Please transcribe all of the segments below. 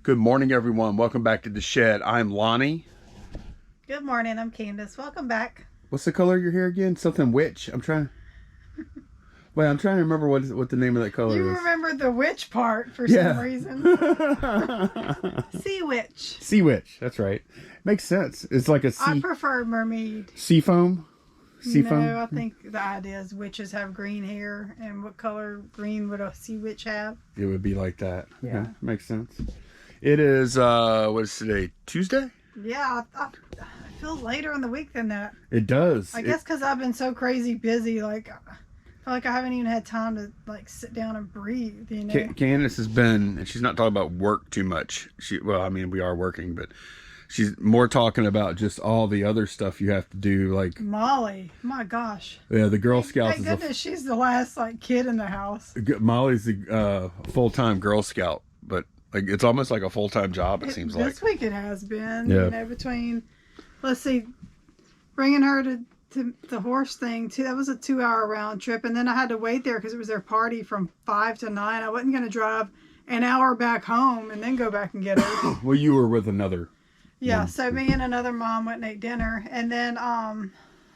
Good morning, everyone. Welcome back to the shed. I'm Lonnie. Good morning, I'm Candace. Welcome back. What's the color of your hair again? Something witch. I'm trying to remember what the name of that color You is. remembered the witch part for some reason. Sea witch. Sea witch. That's right. Makes sense. It's like a sea. I prefer mermaid. Sea foam. Sea foam. No, I think the idea is witches have green hair, and what color green would a sea witch have? It would be like that. Yeah. Okay. Makes sense. It is. What is today? Tuesday. Yeah, I feel later in the week than that. It does. I guess because I've been so crazy busy, like I feel like I haven't even had time to like sit down and breathe. You know. Candace has been, and she's not talking about work too much. We are working, but she's more talking about just all the other stuff you have to do, like Molly. My gosh. Yeah, the Girl Scouts. Thank goodness she's the last like kid in the house. Molly's the full-time Girl Scout, but like it's almost like a full-time job. It seems like this week it has been. Yeah. You know, between let's see, bringing her to the horse thing too. That was a 2-hour round trip, and then I had to wait there because it was their party from 5 to 9. I wasn't going to drive an hour back home and then go back and get her. Well, you were with another. Yeah, so me and another mom went and ate dinner, and then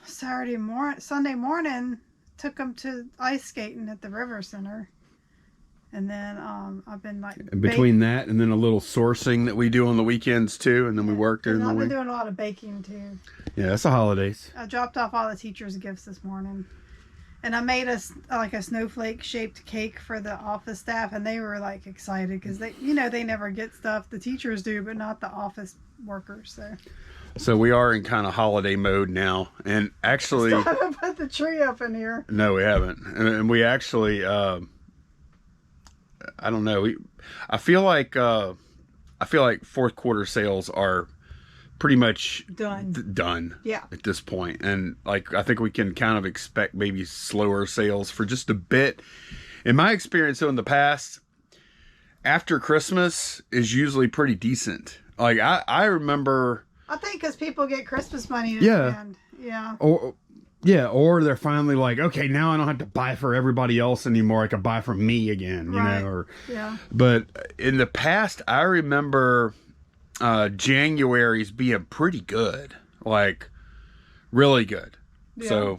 Sunday morning took them to ice skating at the River Center. And then I've been like And between that and then a little sourcing that we do on the weekends too, and then we work during the I've week. been doing a lot of baking too. Yeah, it's the holidays. I dropped off all the teachers' gifts this morning, and I made a snowflake shaped cake for the office staff, and they were like excited because they never get stuff. The teachers do, but not the office workers. So we are in kind of holiday mode now, and actually, Still haven't put the tree up in here. No, we haven't, and we actually. I don't know. I feel like fourth quarter sales are pretty much done. Yeah. At this point, and like I think we can kind of expect maybe slower sales for just a bit. In my experience, though, in the past, after Christmas is usually pretty decent. Like I remember. I think because people get Christmas money to spend. Yeah. Or they're finally like, okay, now I don't have to buy for everybody else anymore. I can buy for me again, you know. But in the past, I remember January's being pretty good, like really good. Yeah. So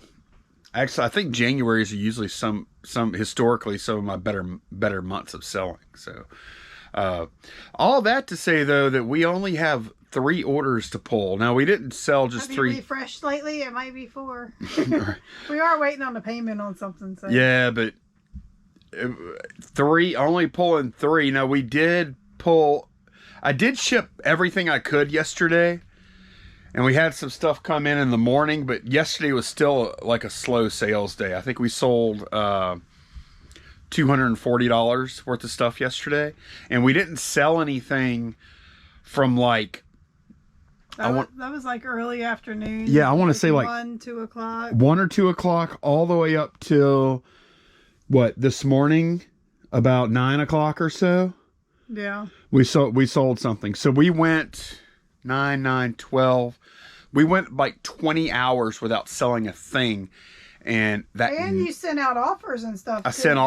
actually, I think January's are usually some historically some of my better months of selling. So all that to say though that we only have 3 orders to pull. Now we didn't sell just 3. Have you refreshed lately? It might be 4. We are waiting on the payment on something. So. Yeah, but 3, only pulling 3. Now we did pull. I did ship everything I could yesterday, and we had some stuff come in the morning. But yesterday was still like a slow sales day. I think we sold $240 worth of stuff yesterday, and we didn't sell anything from like. That was like early afternoon. Yeah, I want to say like 1, 2 o'clock. 1 or 2 o'clock, all the way up till this morning, about 9 o'clock or so. Yeah. We sold something. So we went 9, 12. We went like 20 hours without selling a thing. And you sent out offers and stuff. I sent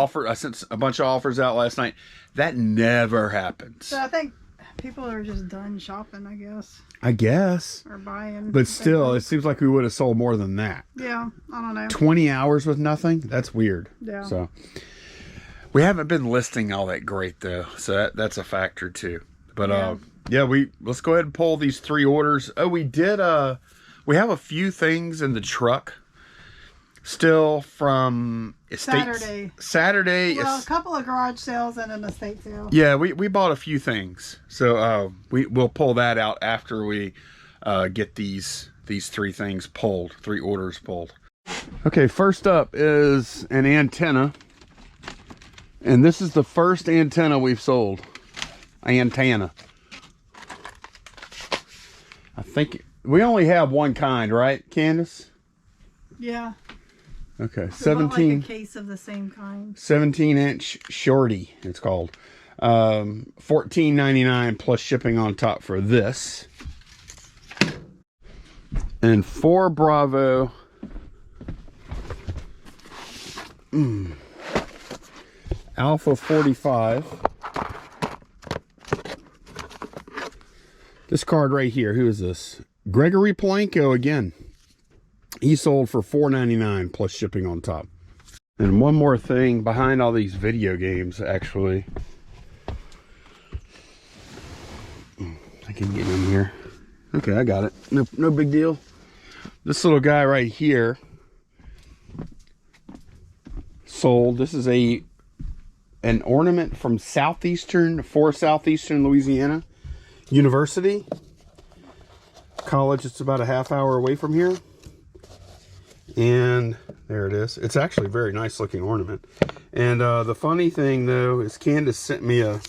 a bunch of offers out last night. That never happens. So I think people are just done shopping, I guess. Or buying. But still, it seems like we would have sold more than that. Yeah, I don't know. 20 hours with nothing? That's weird. Yeah. So we haven't been listing all that great though. So that's a factor too. But let's go ahead and pull these 3 orders. Oh, we did we have a few things in the truck still from Saturday. Well, a couple of garage sales and an estate sale. Yeah, we bought a few things. So we'll pull that out after we get these 3 things pulled, 3 orders pulled. Okay, first up is an antenna. And this is the first antenna we've sold. Antenna. I think we only have one kind, right, Candace? Yeah. Okay, so 17. Like a case of the same kind. 17-inch shorty, it's called. $14.99 plus shipping on top for this. And 4 Bravo. Alpha 45. This card right here, who is this? Gregory Polanco again. He sold for $4.99 plus shipping on top. And one more thing behind all these video games, actually. I can get in here. Okay, I got it. No big deal. This little guy right here sold. This is an ornament from Southeastern Louisiana University College. It's about a half hour away from here. And there it is. It's actually a very nice looking ornament. And the funny thing though is Candace sent me a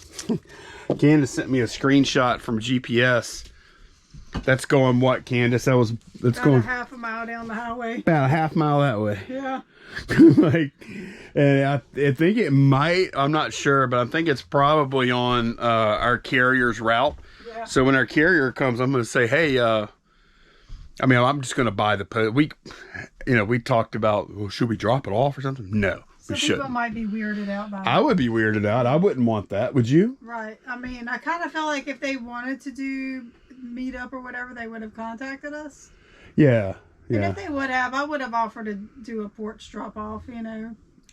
screenshot from GPS. That's going what, Candace? That's about going a half a mile down the highway. About a half mile that way. Yeah. Like, and I think it might, I'm not sure, but I think it's probably on our carrier's route. Yeah. So when our carrier comes, I'm going to say, hey, I mean, I'm just going to buy the post. We talked about, well, should we drop it off or something? No, we shouldn't. People might be weirded out by it. I would be weirded out. I wouldn't want that. Would you? Right. I mean, I kind of felt like if they wanted to do meetup or whatever, they would have contacted us. Yeah. Yeah. And if they would have, I would have offered to do a porch drop off,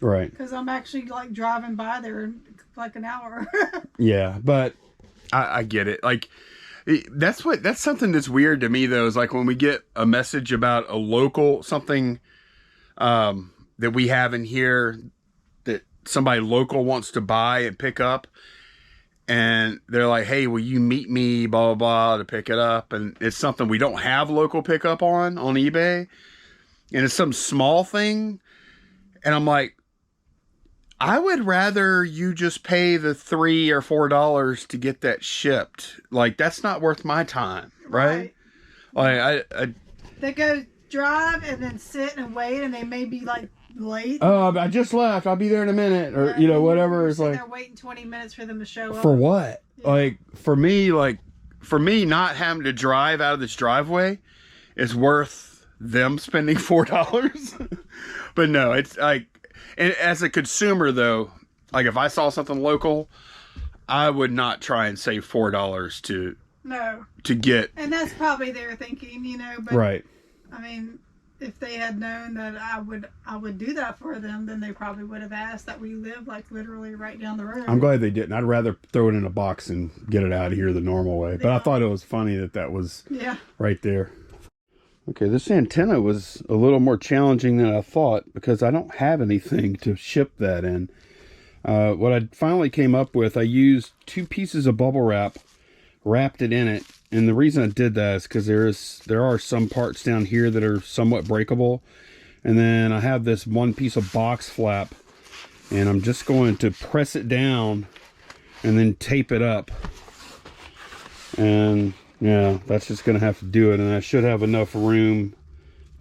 Right. Because I'm actually like driving by there in like an hour. Yeah, but I get it. Like, that's something that's weird to me though, is like when we get a message about a local something that we have in here that somebody local wants to buy and pick up, and they're like, hey, will you meet me blah blah blah to pick it up, and it's something we don't have local pickup on eBay, and it's some small thing, and I'm like, I would rather you just pay the $3 or $4 to get that shipped. Like, that's not worth my time, right? Like, they go drive and then sit and wait, and they may be like late. Oh, I just left. I'll be there in a minute, or whatever. It's like they're waiting 20 minutes for them to show up. For what? Yeah. For me, not having to drive out of this driveway is worth them spending $4. But no, it's like. And as a consumer, though, like if I saw something local, I would not try and save $4 to get. And that's probably their thinking, But, right. I mean, if they had known that I would do that for them, then they probably would have asked that we live like literally right down the road. I'm glad they didn't. I'd rather throw it in a box and get it out of here the normal way. But I thought it was funny that was right there. Okay, this antenna was a little more challenging than I thought because I don't have anything to ship that in. What I finally came up with, I used 2 pieces of bubble wrap, wrapped it in it, and the reason I did that is because there are some parts down here that are somewhat breakable, and then I have this 1 piece of box flap, and I'm just going to press it down and then tape it up, and yeah, that's just going to have to do it, and I should have enough room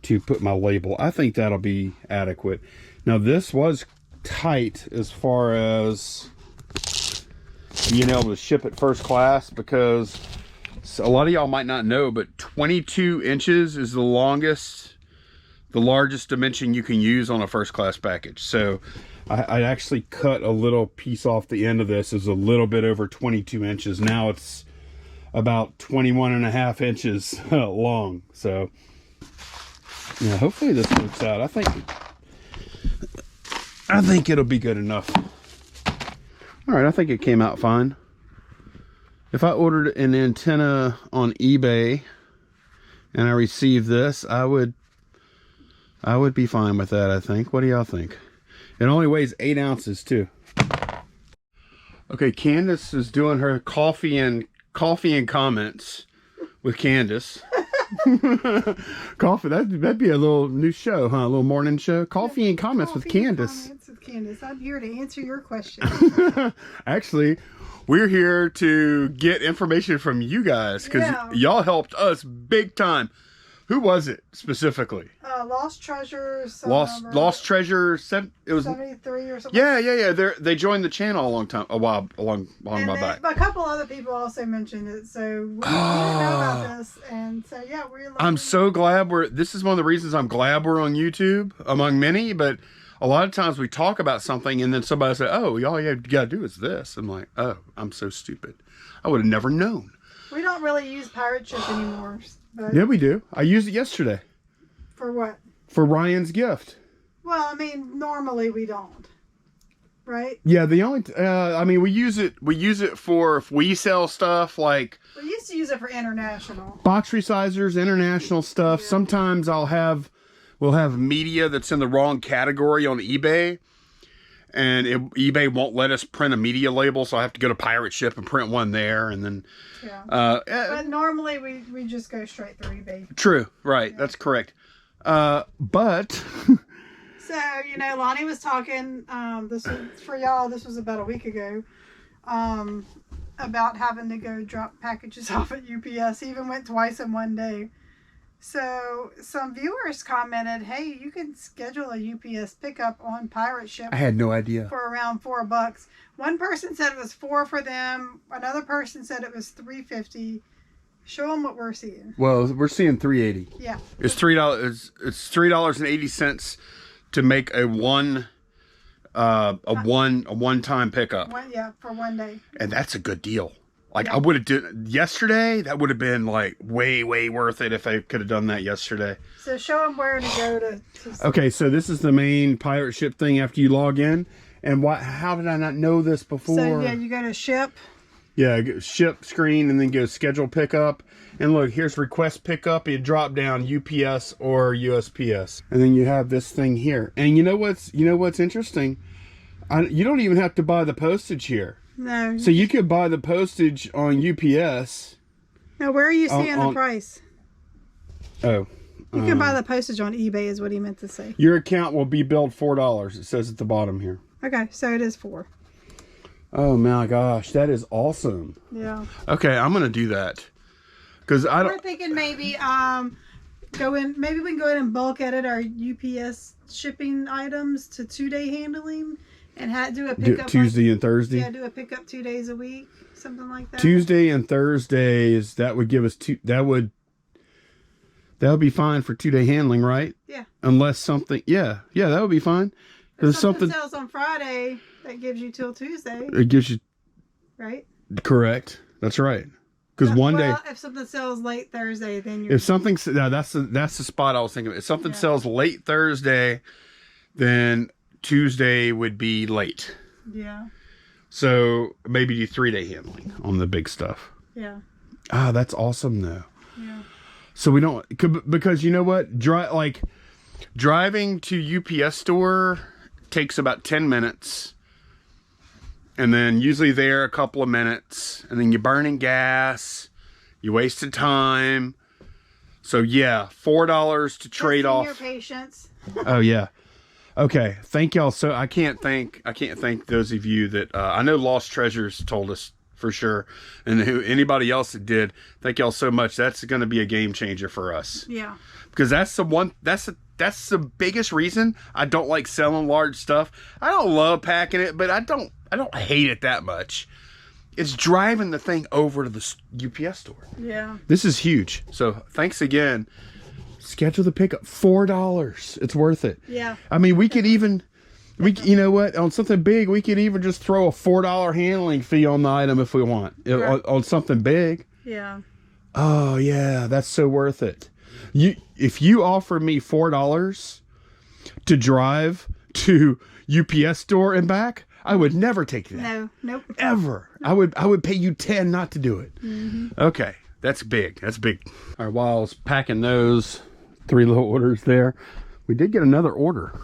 to put my label. I think that'll be adequate. Now, this was tight as far as being able to ship it first class because a lot of y'all might not know, but 22 inches is the largest dimension you can use on a first class package. So I actually cut a little piece off the end of this. It's a little bit over 22 inches. Now it's about 21.5 inches long. So yeah, hopefully this works out. I think it'll be good enough. All right, I think it came out fine. If I ordered an antenna on eBay and I received this, I would be fine with that, I think. What do y'all think? It only weighs 8 ounces too. Okay, Candace is doing her coffee and comments with Candace. Coffee, that'd be a little new show, huh? A little morning show. Coffee and comments with Candace. Comments with Candace. I'm here to answer your question. Actually, we're here to get information from you guys because y'all helped us big time. Who was it specifically? Lost Treasures. Lost Treasures. It was 73 or something. Yeah. They joined the channel a while back. But a couple other people also mentioned it, so we didn't know about this, and so yeah, I'm so glad this is one of the reasons I'm glad we're on YouTube, among many. But a lot of times we talk about something, and then somebody say, "Oh, all you gotta do is this." I'm like, "Oh, I'm so stupid. I would have never known." We don't don't really use Pirate Ship anymore. But Yeah, we do. I used it yesterday for what? for Ryan's gift. Well, I mean, normally we don't, right? Yeah, the only I mean, we use it for if we sell stuff like We used to use it for international. box resizers, international stuff. Yeah. Sometimes we'll have media that's in the wrong category on eBay, and eBay won't let us print a media label, so I have to go to Pirate Ship and print one there, and then Yeah. But normally we just go straight through eBay. true, right? That's correct. But So, you know, Lonnie was talking, this was for y'all, this was about a week ago, about having to go drop packages off at UPS. He even went twice in one day. So some viewers commented, hey, you can schedule a UPS pickup on Pirate Ship I had no idea. for around $4. One person said it was $4 for them. Another person said it was $3.50. Show them what we're seeing. Well, we're seeing $3.80. Yeah. It's $3. It's $3.80 to make a one-time pickup, For one day. and that's a good deal. Like I would have did yesterday, that would have been like way worth it if I could have done that yesterday. So show them where to go to Okay, so this is the main Pirate Ship thing after you log in, and how did I not know this before? So yeah, you go to ship. Yeah, go ship screen and then go schedule pickup. And look, here's request pickup. You drop down UPS or USPS. And then you have this thing here. And you know what's interesting? You don't even have to buy the postage here. No. So you could buy the postage on UPS. Now where are you seeing the price? Oh. You can buy the postage on eBay is what he meant to say. Your account will be billed $4. It says at the bottom here. Okay, so it is $4. Oh my gosh, that is awesome. Yeah. Okay, I'm gonna do that. Because We're thinking maybe maybe we can go ahead and bulk edit our UPS shipping items to 2-day handling and do a pickup Tuesday and Thursday. Yeah, do a pickup 2 days a week, something like that. Tuesday and Thursdays, that would give us that would be fine for 2-day handling, right? Yeah. Unless something, that would be fine. If something sells on Friday, that gives you till Tuesday. It gives you, right? Correct. That's right. Because one day, if something sells late Thursday, then that's the spot I was thinking of. If something sells late Thursday, then Tuesday would be late. Yeah. So maybe do 3-day handling on the big stuff. Yeah. Ah, that's awesome though. Yeah. So we don't, because you know what, driving to UPS store takes about 10 minutes, and then usually there a couple of minutes, and then you're burning gas, you wasted time. So yeah, $4 to trade off. Your patience. Oh yeah. Okay, thank y'all. So I can't thank those of you that I know Lost Treasures told us for sure, and anybody else that did. Thank y'all so much. That's going to be a game changer for us. Yeah. Because that's the biggest reason I don't like selling large stuff. I don't love packing it, but I don't hate it that much. It's driving the thing over to the UPS store. Yeah. This is huge. So thanks again. Schedule the pickup. $4. It's worth it. Yeah. I mean, we could even, you know what, on something big, we could even just throw a $4 handling fee on the item if we want. Right. On something big. Yeah. Oh yeah, that's so worth it. If you offer me $4 to drive to UPS store and back, I would never take that. No, nope. Ever. Nope. I would pay you 10 not to do it. Mm-hmm. Okay, that's big. That's big. All right, while I was packing those 3 little orders there, we did get another order.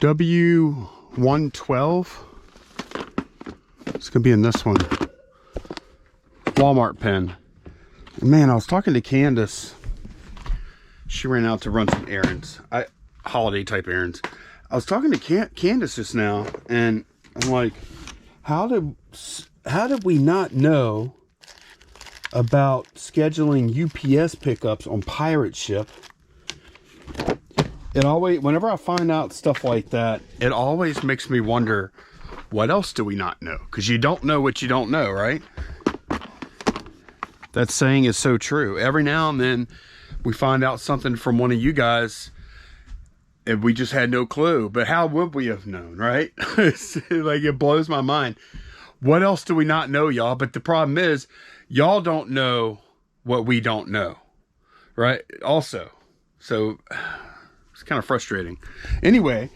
W112. It's gonna be in this one. Walmart pen. Man, I was talking to Candace. She ran out to run some errands. Holiday type errands. I was talking to Candace just now, and I'm like, how did we not know about scheduling UPS pickups on Pirate Ship? It always, whenever I find out stuff like that, it always makes me wonder, what else do we not know? Because you don't know what you don't know, right? That saying is so true. Every now and then we find out something from one of you guys and we just had no clue. But how would we have known, right? Like, it blows my mind. what else do we not know, y'all? But the problem is, y'all don't know what we don't know, right? Also, so it's kind of frustrating. Anyway,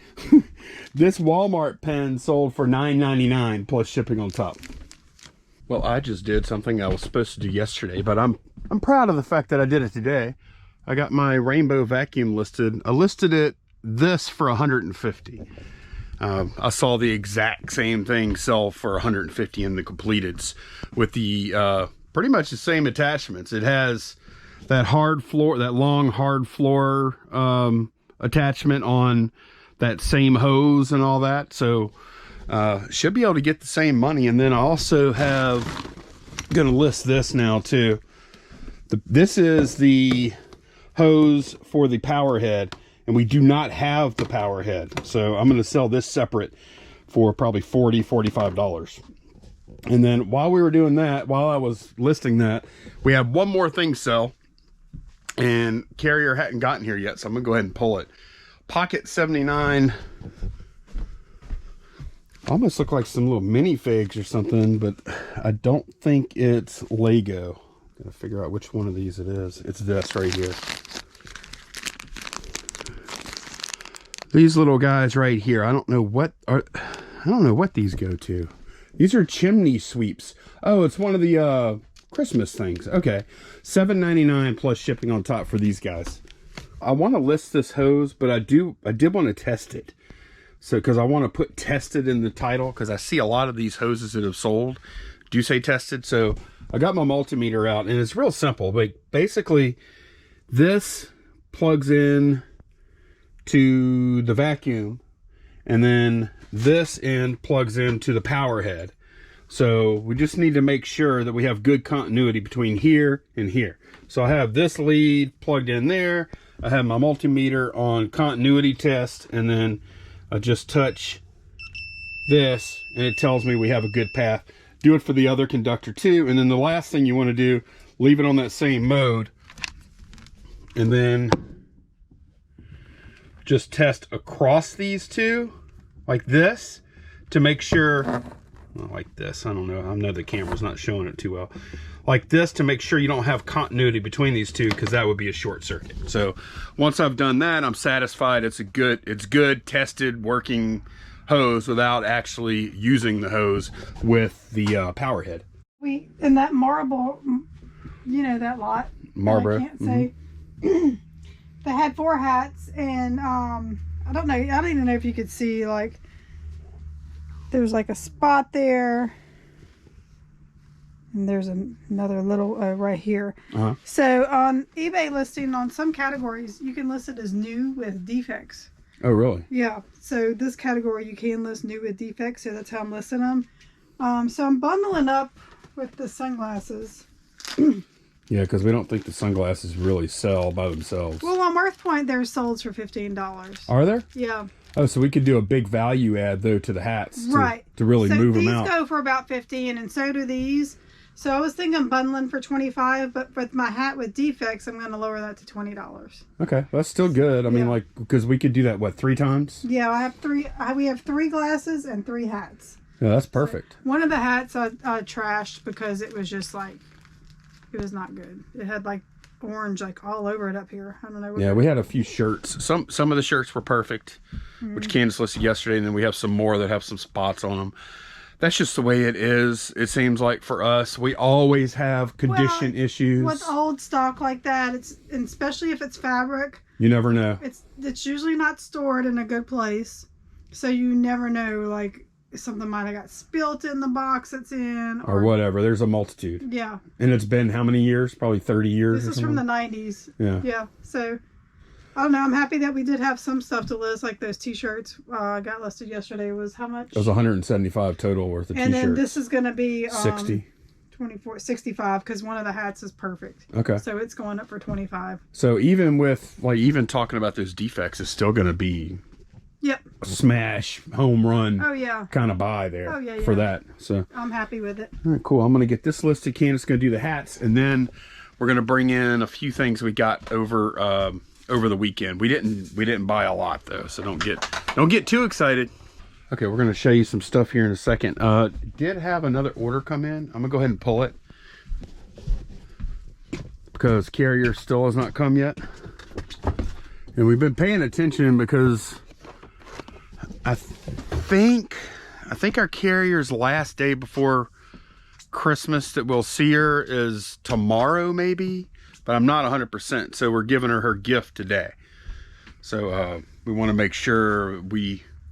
this Walmart pen sold for $9.99 plus shipping on top. Well, I just did something I was supposed to do yesterday, but I'm proud of the fact that I did it today. I got my Rainbow vacuum listed. I listed this for $150. I saw the exact same thing sell for $150 in the completeds with the pretty much the same attachments. It has that hard floor, that long hard floor attachment on that same hose and all that. So should be able to get the same money. And then I also have, I'm gonna list this now too. This is the hose for the power head, and we do not have the power head. So I'm gonna sell this separate for probably $40–45. And then while we were doing that, while I was listing that, we have one more thing sell, and carrier hadn't gotten here yet, so I'm gonna go ahead and pull it. Pocket 79. Almost look like some little minifigs or something, but I don't think it's Lego. Gotta figure out which one of these it is. It's this right here. These little guys right here. I don't know what these go to. These are chimney sweeps. Oh, it's one of the Christmas things. Okay, $7.99 plus shipping on top for these guys. I want to list this hose, but I did want to test it. So, because I want to put tested in the title, because I see a lot of these hoses that have sold do say tested. So I got my multimeter out, and it's real simple. But basically, this plugs in to the vacuum, and then this end plugs into the power head. So we just need to make sure that we have good continuity between here and here. So I have this lead plugged in there. I have my multimeter on continuity test, and then I just touch this and it tells me we have a good path. Do it for the other conductor too. And then the last thing you want to do, leave it on that same mode, and then just test across these two like this to make sure, well, like this, I don't know, I know the camera's not showing it too well, like this, to make sure you don't have continuity between these two, because that would be a short circuit. So once I've done that, I'm satisfied it's good tested working hose without actually using the hose with the power head. We in that Marlboro, you know, that lot, Marlboro, I can't say. They had 4 hats, and I don't even know if you could see, like, there's like a spot there, and there's another little right here. So on eBay listing, on some categories you can list it as new with defects. Oh, really? Yeah, so this category you can list new with defects, so that's how I'm listing them. So I'm bundling up with the sunglasses. Yeah, because we don't think the sunglasses really sell by themselves. Well, on WorthPoint, they're sold for $15. Are there? Yeah. Oh, so we could do a big value add, though, to the hats. Right. To really move them out. These go for about $15, and so do these. So I was thinking bundling for $25, but with my hat with defects, I'm going to lower that to $20. Okay, that's still good. I mean, like, because we could do that, what, 3 times? Yeah, I have 3. We have 3 glasses and 3 hats. Yeah, that's perfect. So one of the hats I trashed because it was just like, it was not good. It had like orange like all over it up here. I don't know. Yeah, we had a few shirts. Some of the shirts were perfect, which Candace listed yesterday, and then we have some more that have some spots on them. That's just the way it is. It seems like for us, we always have condition issues. With old stock like that, and especially if it's fabric, you never know. It's usually not stored in a good place, so you never know. Like, something might have got spilt in the box it's in, or whatever. There's a multitude. Yeah. And it's been how many years? Probably 30 years. This is from the 90s. Yeah. Yeah. So I don't know. I'm happy that we did have some stuff to list, like those t-shirts got listed yesterday. Was how much? It was 175 total worth of t-shirts. And then this is going to be 60. 65, because one of the hats is perfect. Okay. So it's going up for 25. So even with, like, even talking about those defects is still going to be a smash, home run kind of buy there for that. So I'm happy with it. All right, cool. I'm going to get this listed. Candace is going to do the hats, and then we're going to bring in a few things we got over the weekend. We didn't buy a lot though, so don't get too excited. Okay, we're going to show you some stuff here in a second. Did have another order come in. I'm going to go ahead and pull it because carrier still has not come yet. And we've been paying attention because I think our carrier's last day before Christmas that we'll see her is tomorrow maybe, but I'm not 100%. So we're giving her gift today. So we want to make sure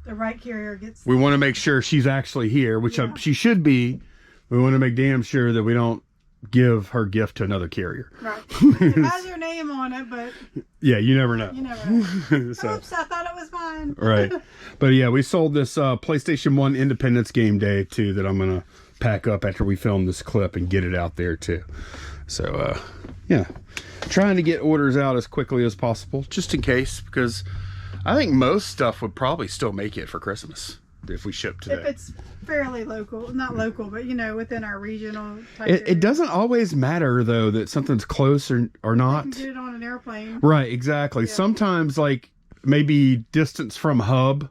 the right carrier gets. We want to make sure she's actually here, which she should be. We want to make damn sure that we don't give her gift to another carrier. Right. It has your name on it, but yeah, you never know. You never know. So, oops, I thought it was mine. Right. But yeah, we sold this PlayStation 1 Independence Game Day too that I'm gonna pack up after we film this clip and get it out there too. So yeah, trying to get orders out as quickly as possible just in case, because I think most stuff would probably still make it for Christmas if we ship today. If it's fairly local, not local, but you know, within our regional type it doesn't always matter though that something's close or not. You can get it on an airplane. Right, exactly. Yeah. Sometimes like maybe distance from hub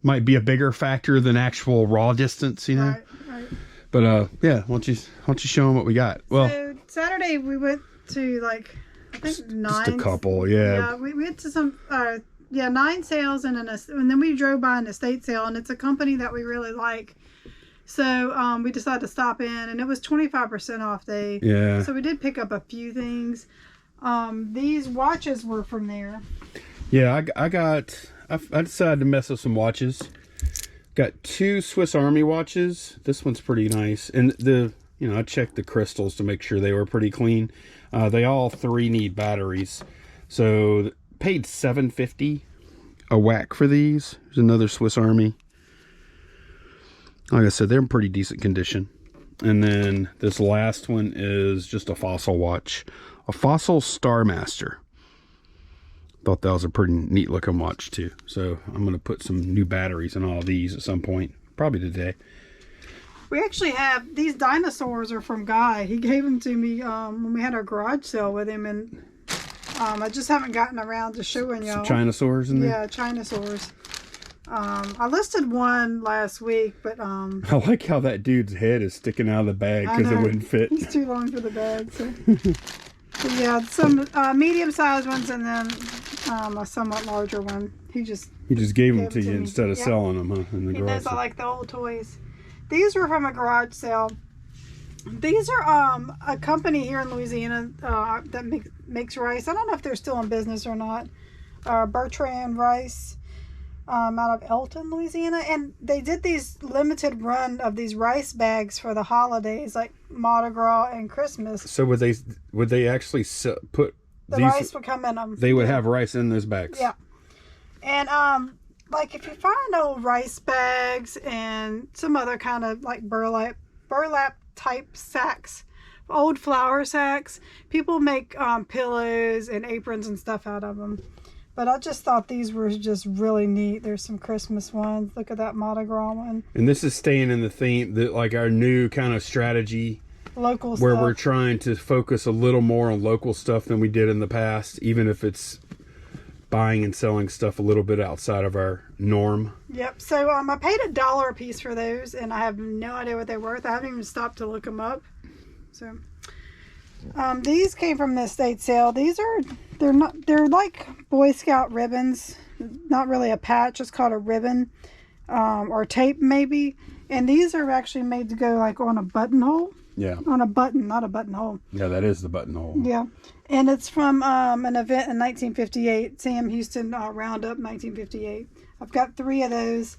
might be a bigger factor than actual raw distance, you know. Right. But yeah, why don't you show them what we got? Well, so Saturday we went to like I think 9. Just a couple, yeah. Yeah, we went to some 9 sales and then we drove by an estate sale, and it's a company that we really like. So we decided to stop in, and it was 25% off day. Yeah. So we did pick up a few things. These watches were from there. Yeah, I decided to mess with some watches. Got 2 Swiss Army watches. This one's pretty nice, and I checked the crystals to make sure they were pretty clean. They all 3 need batteries, so paid $7.50 a whack for these. There's another Swiss Army. Like I said, they're in pretty decent condition. And then this last one is just a Fossil watch, a Fossil Starmaster. Thought that was a pretty neat looking watch too. So I'm going to put some new batteries in all of these at some point, probably today. We actually have these dinosaurs are from Guy. He gave them to me when we had our garage sale with him, and I just haven't gotten around to showing y'all. Some Chinosaurs in there? Yeah, Chinosaurs. I listed one last week, but I like how that dude's head is sticking out of the bag because it wouldn't fit. He's too long for the bag. So. Yeah, some medium-sized ones, and then a somewhat larger one. He just gave them to you instead of selling them, huh? In the garage. He knows I like the old toys. These were from a garage sale. These are a company here in Louisiana that makes rice. I don't know if they're still in business or not. Bertrand Rice. Out of Elton, Louisiana, and they did these limited run of these rice bags for the holidays, like Mardi Gras and Christmas. So would they actually put the rice would come in them? They would have rice in those bags. Yeah, and like if you find old rice bags and some other kind of like burlap type sacks, old flour sacks, people make pillows and aprons and stuff out of them. But I just thought these were just really neat. There's some Christmas ones. Look at that Mardi Gras one. And this is staying in the theme, like our new kind of strategy. Local where stuff. We're trying to focus a little more on local stuff than we did in the past, even if it's buying and selling stuff a little bit outside of our norm. Yep. So I paid $1 a piece for those, and I have no idea what they're worth. I haven't even stopped to look them up. So these came from the estate sale. They're like Boy Scout ribbons, not really a patch, it's called a ribbon, or tape maybe, and these are actually made to go like on a buttonhole. Yeah, on a button, not a buttonhole. Yeah, that is the buttonhole. Yeah, and it's from an event in 1958, Sam Houston Roundup 1958. I've got 3 of those.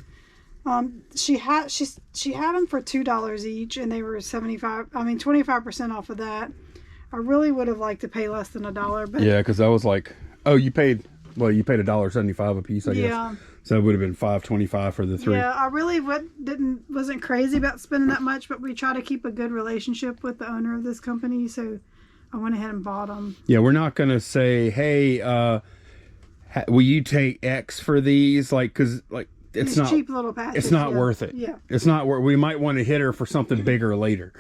She had them for $2 each, and they were 25% off of that. I really would have liked to pay less than $1, but yeah, because I was like, oh, you paid $1.75 a piece, I guess. Yeah. So it would have been $5.25 for the 3. Yeah, I really wasn't crazy about spending that much, but we try to keep a good relationship with the owner of this company, so I went ahead and bought them. Yeah, we're not gonna say, hey, will you take X for these? Like, because like it's not cheap little patches. It's not worth it. Yeah, it's not worth. We might want to hit her for something bigger later.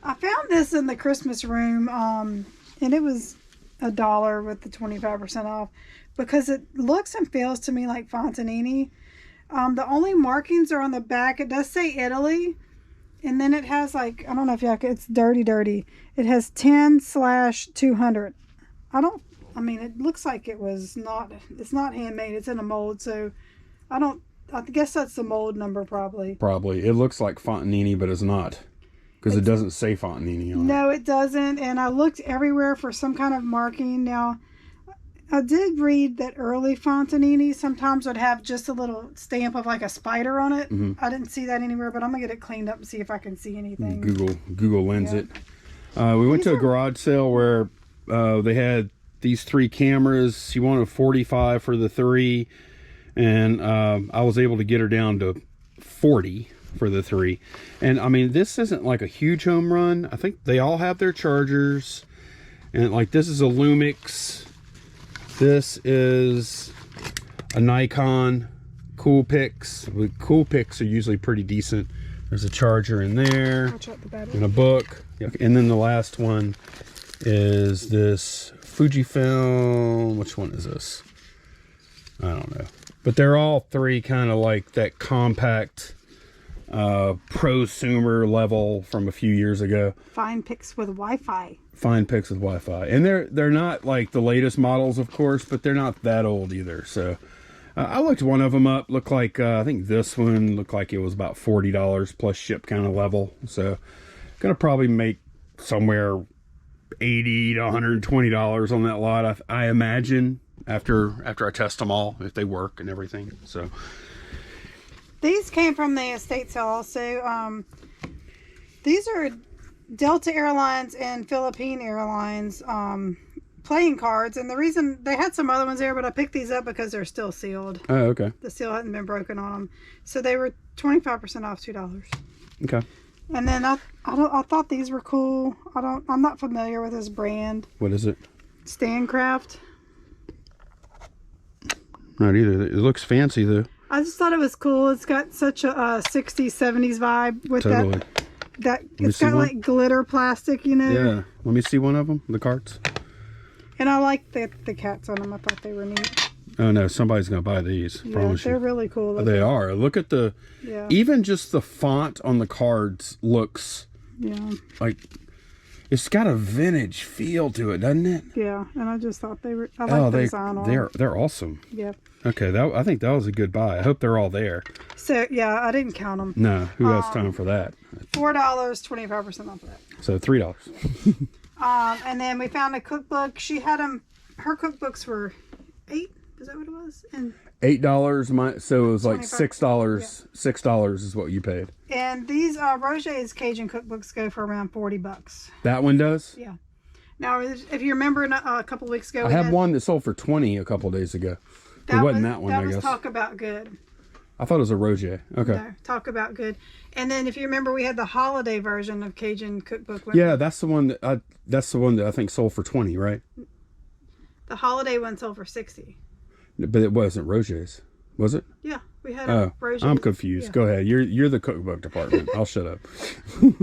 I found this in the Christmas room, and it was $1 with the 25% off, because it looks and feels to me like Fontanini. The only markings are on the back. It does say Italy. And then it has like, I don't know if y'all, it's dirty. It has 10/200. I mean, it looks like it's not handmade. It's in a mold. So I guess that's the mold number probably. Probably. It looks like Fontanini, but it's not. Because it doesn't say Fontanini on it. No, it doesn't. And I looked everywhere for some kind of marking. Now, I did read that early Fontanini sometimes would have just a little stamp of like a spider on it. Mm-hmm. I didn't see that anywhere, but I'm going to get it cleaned up and see if I can see anything. Google Lens it. We went to a garage sale where they had these 3 cameras. She wanted 45 for the 3. And I was able to get her down to 40 for the 3. And I mean, this isn't like a huge home run. I think they all have their chargers. And like, this is a Lumix. This is a Nikon Coolpix. Coolpix are usually pretty decent. There's a charger in there. I'll check the battery. And a book. And then the last one is this Fujifilm. Which one is this? I don't know. But they're all 3 kind of like that compact prosumer level from a few years ago. Fine pics with Wi-Fi. Fine pics with Wi-Fi. And they're not like the latest models, of course, but they're not that old either. So I looked one of them up. Looked like, I think this one looked like it was about $40 plus ship kind of level. So gonna probably make somewhere $80 to $120 on that lot, I imagine, after I test them all, if they work and everything. So these came from the estate sale also. These are Delta Airlines and Philippine Airlines playing cards, and the reason they had some other ones there, but I picked these up because they're still sealed. Oh, okay. The seal hadn't been broken on them, so they were 25% off, $2. Okay. And then I thought these were cool. I'm not familiar with this brand. What is it? Standcraft. Not either. It looks fancy though. I just thought it was cool. It's got such a 60s, 70s vibe with Totally. that it's got like glitter plastic, you know. Yeah. Let me see one of them. The cards. And I like the cats on them. I thought they were neat. Oh no, somebody's gonna buy these. Yeah, they're really cool looking. They are. Look at the. Yeah. Even just the font on the cards looks. Yeah. Like, it's got a vintage feel to it, doesn't it? Yeah, and I just thought they were. I like the design on them. They're awesome. Yep. Okay, I think that was a good buy. I hope they're all there. So yeah, I didn't count them. No, who has time for that? $4, 25% off of that. So $3. And then we found a cookbook. She had them. Her cookbooks were $8. Is that what it was? And $8. So it was like $6. Yeah. $6 is what you paid. And these Roger's Cajun cookbooks go for around $40. That one does. Yeah. Now, if you remember, a couple of weeks ago, I had one that sold for $20 a couple of days ago. It wasn't that one. That I guess. was Talk About Good. I thought it was a Roger. Okay. No, Talk About Good. And then if you remember, we had the holiday version of Cajun cookbook. Yeah, that's the one that I think sold for $20, right? The holiday one sold for $60. But it wasn't Roger's, was it? Yeah, we had a Roger's. I'm confused. Yeah. Go ahead. You're the cookbook department. I'll shut up.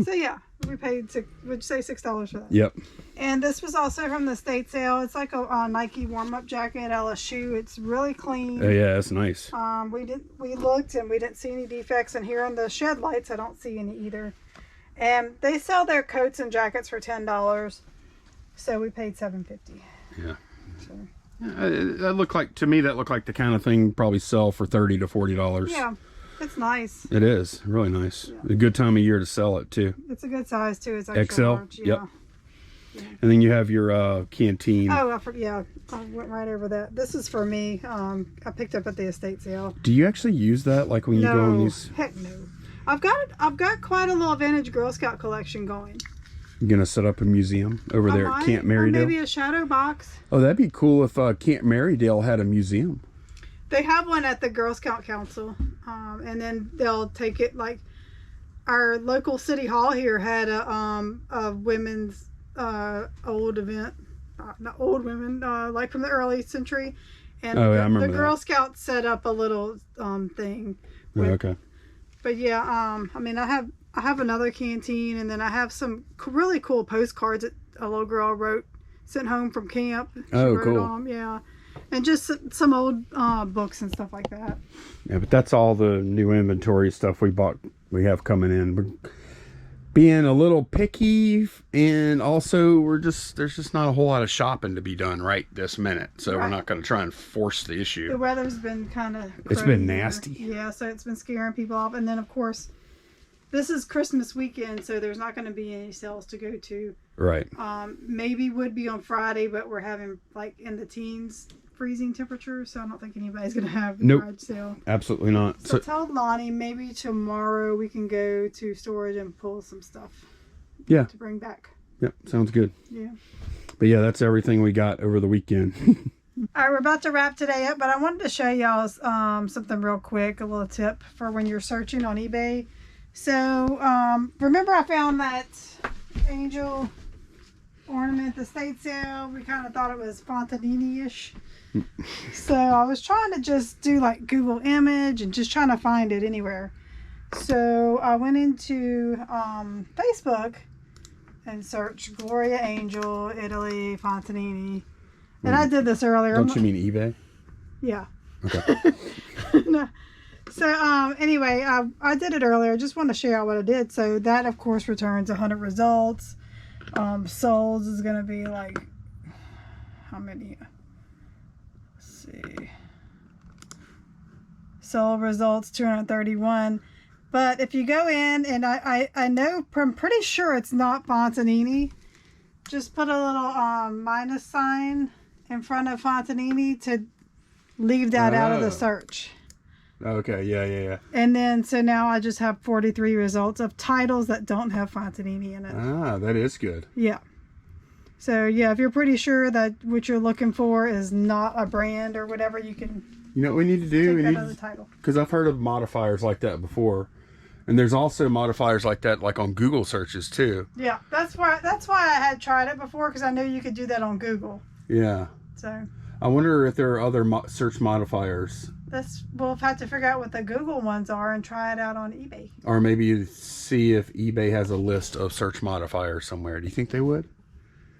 So yeah, we paid would you say $6 for that? Yep. And this was also from the estate sale. It's like a Nike warm-up jacket, LSU. It's really clean. Yeah, it's nice. We looked and we didn't see any defects. And here in the shed lights, I don't see any either. And they sell their coats and jackets for $10, so we paid $7.50. Yeah. So. That looked like the kind of thing probably sell for $30 to $40. Yeah, it's nice. It is really nice. Yeah. A good time of year to sell it too. It's a good size too. It's extra XL. large. Yeah. Yep. Yeah. And then you have your canteen. Oh, I went right over that. This is for me. I picked up at the estate sale. Do you actually use that, like when you go on these? Heck no. I've got quite a little vintage Girl Scout collection going. You gonna set up a museum over there at Camp Marydale? Maybe a shadow box. Oh, that'd be cool if Camp Marydale had a museum. They have one at the Girl Scout Council, and then they'll take it. Like our local city hall here had a women's old event, not old women, like from the early century, and I remember the Girl Scouts set up a little thing. Okay. But yeah, I mean, I have another canteen, and then I have some really cool postcards that a little girl sent home from camp. Oh, cool. Yeah. And just some old books and stuff like that. Yeah, but that's all the new inventory stuff we have coming in. We're being a little picky, and also there's just not a whole lot of shopping to be done right this minute. So we're not going to try and force the issue. The weather's been kind of It's been nasty. Yeah, so it's been scaring people off. And then, of course, this is Christmas weekend, so there's not going to be any sales to go to. Right. Maybe would be on Friday, but we're having like in the teens freezing temperatures, so I don't think anybody's going to have a garage sale. Absolutely not. So tell Lonnie maybe tomorrow we can go to storage and pull some stuff. Yeah. To bring back. Yep, sounds good. Yeah. But yeah, that's everything we got over the weekend. All right, we're about to wrap today up, but I wanted to show y'all something real quick, a little tip for when you're searching on eBay. So, remember I found that angel ornament at the estate sale? We kind of thought it was Fontanini-ish. So I was trying to just do like Google image and just trying to find it anywhere. So I went into Facebook and searched Gloria Angel, Italy, Fontanini. And I did this earlier. Don't you mean eBay? Yeah. Okay. No. So anyway, I did it earlier. Just want to share what I did. So that of course returns 100 results. Souls is going to be like, how many? Let's see. Soul results 231. But if you go in, and I know, I'm pretty sure it's not Fontanini. Just put a little minus sign in front of Fontanini to leave that out of the search. Okay, yeah. And then, so now I just have 43 results of titles that don't have Fontanini in it. Ah, that is good. Yeah. So, yeah, if you're pretty sure that what you're looking for is not a brand or whatever, you can You know what we need to do? take that other title. Because I've heard of modifiers like that before. And there's also modifiers like that, like on Google searches, too. Yeah, that's why I had tried it before, because I knew you could do that on Google. Yeah. So I wonder if there are other search modifiers. we'll have to figure out what the Google ones are and try it out on eBay. Or maybe see if eBay has a list of search modifiers somewhere. Do you think they would?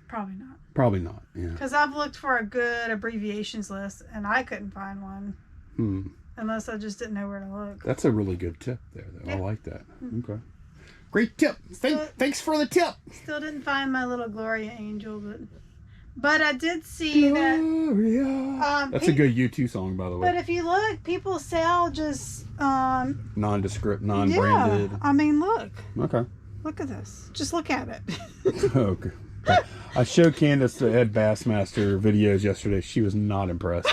Probably not. Probably not, yeah. Because I've looked for a good abbreviations list, and I couldn't find one. Unless I just didn't know where to look. That's a really good tip there, though. Yeah. I like that. Okay. Great tip. Thanks for the tip. Still didn't find my little Gloria Angel, but I did see Gloria. that. That's a good U2 song, by the way. But if you look, people sell just Nondescript, non-branded. Yeah, I mean, look. Okay. Look at this. Just look at it. Okay. I showed Candace the Ed Bassmaster videos yesterday. She was not impressed.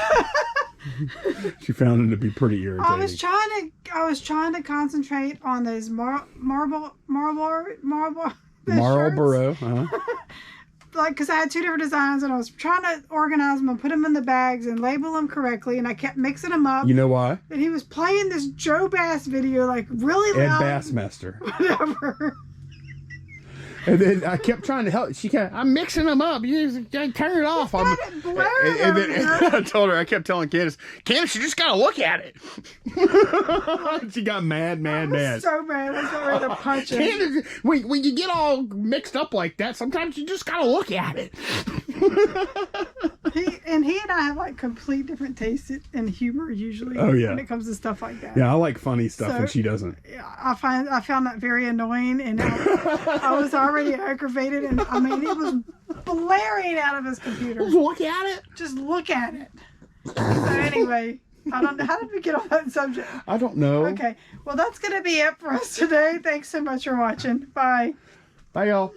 She found them to be pretty irritating. I was trying to concentrate on those Marlboro. Like, because I had two different designs, and I was trying to organize them and put them in the bags and label them correctly, and I kept mixing them up. You know why? And he was playing this Joe Bass video, like, really loud. Ed Bassmaster. Whatever. And then I kept trying to help. I'm mixing them up. You just turn it off. And then I told her, I kept telling Candace, you just got to look at it. She got mad. So mad. I was so ready to punch him. Candace, when you get all mixed up like that, sometimes you just got to look at it. He and I have like complete different tastes and humor usually. Oh, yeah. When it comes to stuff like that. Yeah, I like funny stuff, and she doesn't. I found that very annoying, and I was already aggravated, and I mean, it was blaring out of his computer. Look at it. Just look at it. So anyway, I don't know. How did we get on that subject? I don't know. Okay. Well, that's going to be it for us today. Thanks so much for watching. Bye. Bye, y'all.